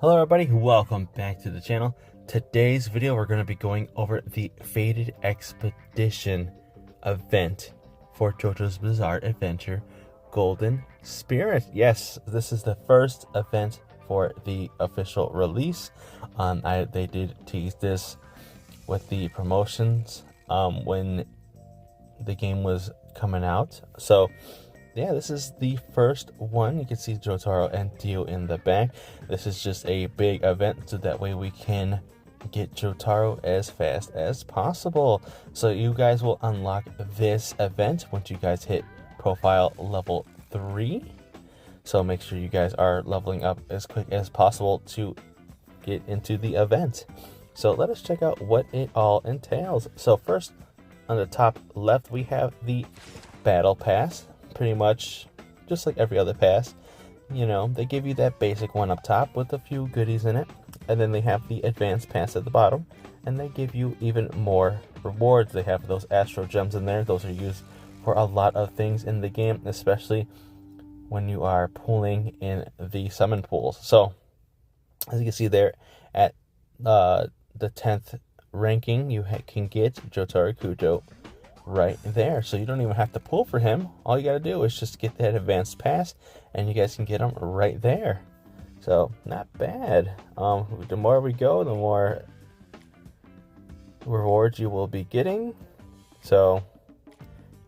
Hello everybody, welcome back to the channel. Today's video we're going to be going over the Fated Expedition event for JoJo's Bizarre Adventure Golden Spirit. Yes, this is the first event for the official release. They did tease this with the promotions when the game was coming out. So yeah, this is the first one. You can see Jotaro and Dio in the back. This is just a big event, so that way we can get Jotaro as fast as possible. So you guys will unlock this event once you guys hit profile level 3. So make sure you guys are leveling up as quick as possible to get into the event. So let us check out what it all entails. So first, on the top left, we have the Battle Pass. Pretty much just like every other pass, you know, they give you that basic one up top with a few goodies in it, and then they have the advanced pass at the bottom, and they give you even more rewards. They have those astro gems in there. Those are used for a lot of things in the game, especially when you are pulling in the summon pools. So as you can see there, at the 10th ranking, you can get Jotaro Kujo right there, so you don't even have to pull for him. All you gotta do is just get that advanced pass and you guys can get him right there. So not bad. The more we go, the more rewards you will be getting. So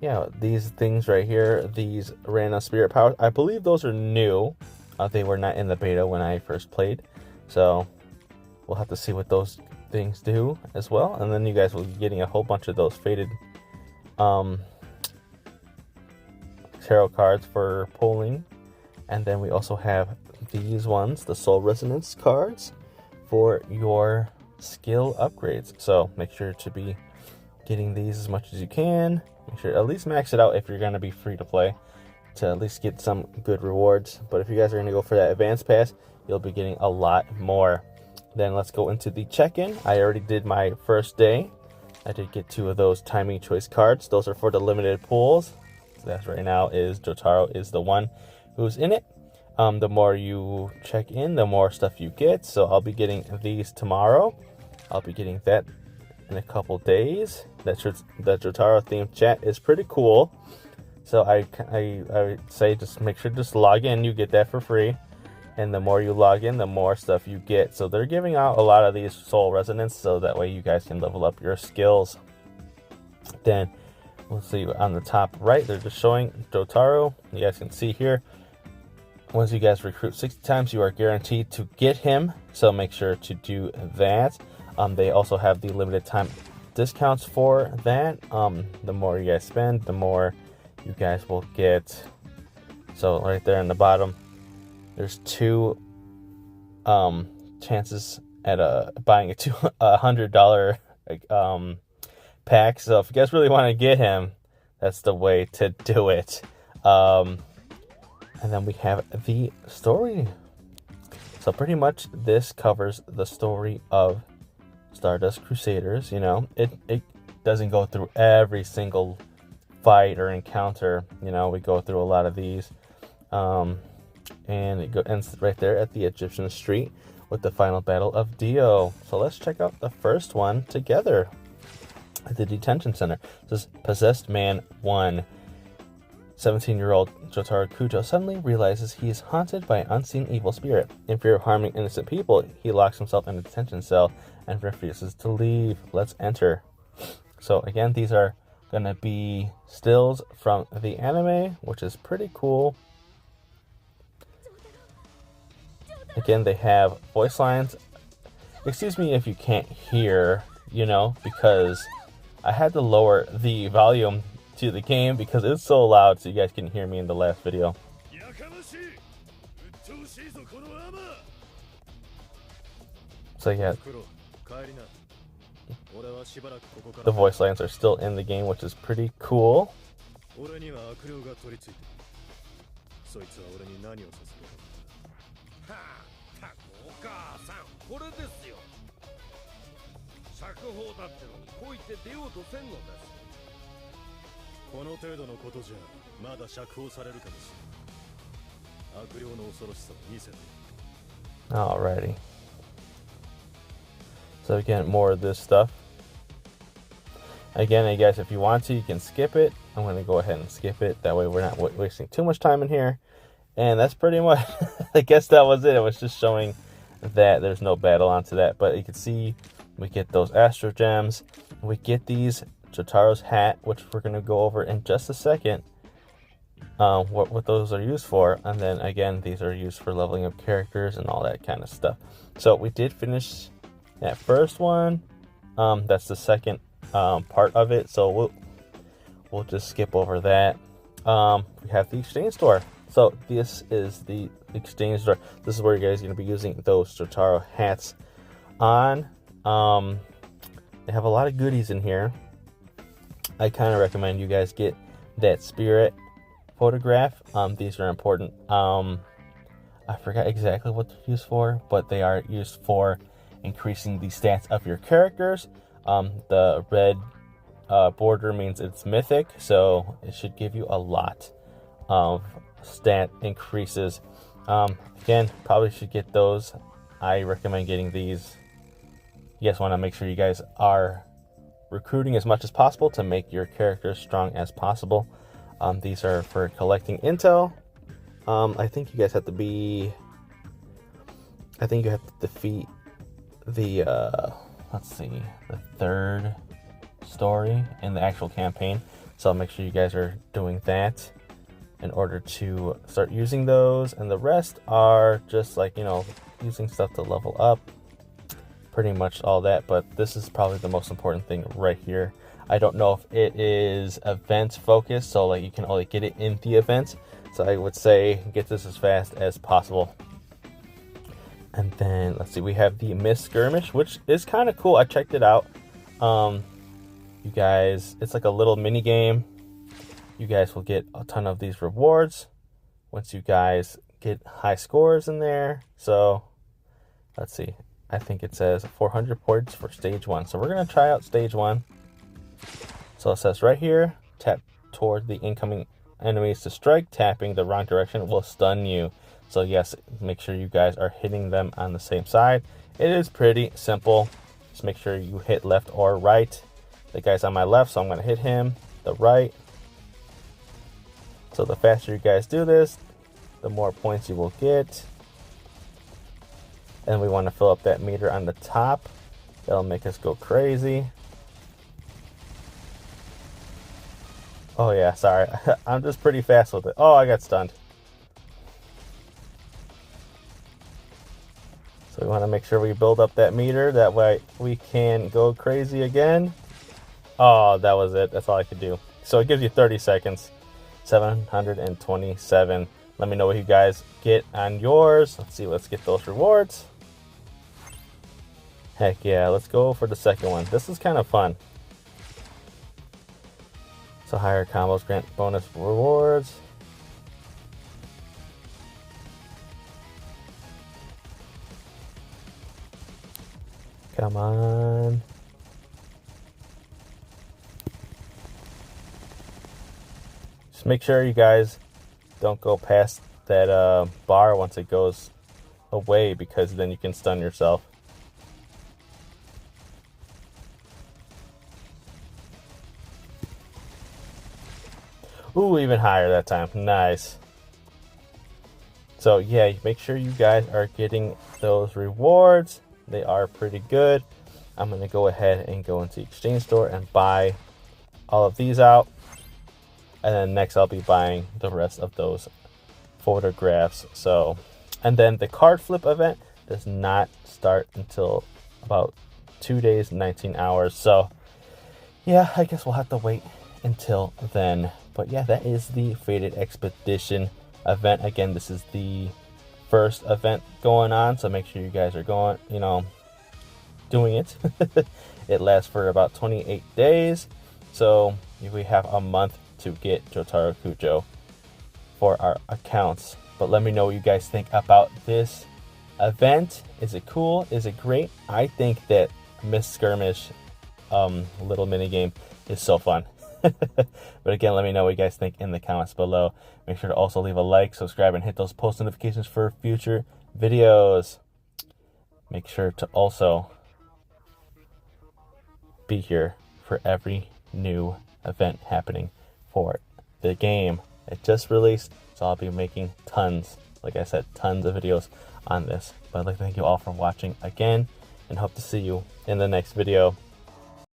yeah, these things right here, these random spirit powers, I believe those are new. They were not in the beta when I first played, so we'll have to see what those things do as well. And then you guys will be getting a whole bunch of those faded tarot cards for pulling, and then we also have these ones, the soul resonance cards, for your skill upgrades. So make sure to be getting these as much as you can. Make sure at least max it out if you're going to be free to play, to at least get some good rewards. But if you guys are going to go for that advanced pass, you'll be getting a lot more. Then let's go into the check-in. I already did my first day. I did get 2 of those timing choice cards. Those are for the limited pools. So that's right now is Jotaro is the one who's in it. The more you check in, the more stuff you get. So I'll be getting these tomorrow. I'll be getting that in a couple days. The Jotaro themed chat is pretty cool. So I would say just make sure to log in. You get that for free. And the more you log in, the more stuff you get. So they're giving out a lot of these soul resonance, so that way you guys can level up your skills. Then, let's see, on the top right, they're just showing Jotaro. You guys can see here, once you guys recruit 60 times, you are guaranteed to get him. So make sure to do that. They also have the limited time discounts for that. The more you guys spend, the more you guys will get. So right there in the bottom, there's 2 chances at buying a $100 pack. So if you guys really want to get him, that's the way to do it. And then we have the story. So pretty much this covers the story of Stardust Crusaders. You know, it doesn't go through every single fight or encounter. You know, we go through a lot of these. And it ends right there at the Egyptian street with the final battle of Dio. So let's check out the first one together at the detention center. This is Possessed Man 1. 17-year-old Jotaro Kujo suddenly realizes he is haunted by an unseen evil spirit. In fear of harming innocent people, he locks himself in a detention cell and refuses to leave. Let's enter. So again, these are going to be stills from the anime, which is pretty cool. Again, they have voice lines. Excuse me if you can't hear, you know, because I had to lower the volume to the game because it's so loud, so you guys can hear me in the last video. So yeah, the voice lines are still in the game, which is pretty cool. Alrighty. So again, more of this stuff. Again, I guess if you want to, you can skip it. I'm going to go ahead and skip it. That way we're not wasting too much time in here. And that's pretty much, I guess that was it. It was just showing that there's no battle onto that. But you can see we get those Astro Gems. We get these Jotaro's hat, which we're going to go over in just a second. What those are used for. And then again, these are used for leveling up characters and all that kind of stuff. So we did finish that first one. That's the second part of it, so we'll just skip over that. We have the exchange store. So this is the exchange store. This is where you guys are going to be using those Jotaro hats on. They have a lot of goodies in here. I kind of recommend you guys get that spirit photograph. These are important. I forgot exactly what they're used for, but they are used for increasing the stats of your characters. The red border means it's mythic, so it should give you a lot of stat increases. Again, probably should get those. I recommend getting these. You guys want to make sure you guys are recruiting as much as possible to make your character strong as possible. These are for collecting intel. I think you guys have to be... I think you have to defeat the... let's see, the third story in the actual campaign. So make sure you guys are doing that in order to start using those. And the rest are just like, you know, using stuff to level up. Pretty much all that. But this is probably the most important thing right here. I don't know if it is event focused, so like you can only get it in the event. So I would say get this as fast as possible. And then, let's see, we have the Miss Skirmish, which is kind of cool. I checked it out. You guys, it's like a little mini game. You guys will get a ton of these rewards once you guys get high scores in there. So, let's see. I think it says 400 points for stage 1. So we're going to try out stage 1. So it says right here, tap toward the incoming enemies to strike. Tapping the wrong direction will stun you. So yes, make sure you guys are hitting them on the same side. It is pretty simple. Just make sure you hit left or right. The guy's on my left, so I'm going to hit him the right. So the faster you guys do this, the more points you will get. And we want to fill up that meter on the top. That'll make us go crazy. Oh yeah, sorry. I'm just pretty fast with it. Oh, I got stunned. So we want to make sure we build up that meter. That way we can go crazy again. Oh, that was it. That's all I could do. So it gives you 30 seconds. 727. Let me know what you guys get on yours. Let's see. Let's get those rewards. Heck yeah. Let's go for the second one. This is kind of fun. So higher combos grant bonus rewards. Come on. Just make sure you guys don't go past that bar once it goes away, because then you can stun yourself. Ooh, even higher that time. Nice. So yeah, make sure you guys are getting those rewards. They are pretty good. I'm going to go ahead and go into the exchange store and buy all of these out. And then next I'll be buying the rest of those photographs. So, and then the card flip event does not start until about 2 days, 19 hours. So yeah, I guess we'll have to wait until then. But yeah, that is the Faded Expedition event. Again, this is the first event going on, so make sure you guys are going, you know, doing it. It lasts for about 28 days, so we have a month to get Jotaro Kujo for our accounts. But let me know what you guys think about this event. Is it cool? Is it great? I think that Miss Skirmish little mini game is so fun. But again, let me know what you guys think in the comments below. Make sure to also leave a like, subscribe, and hit those post notifications for future videos. make sure to also be here for every new event happening for the game. It just released, so I'll be making tons, like I said, tons of videos on this. But I'd like to thank you all for watching again, and hope to see you in the next video.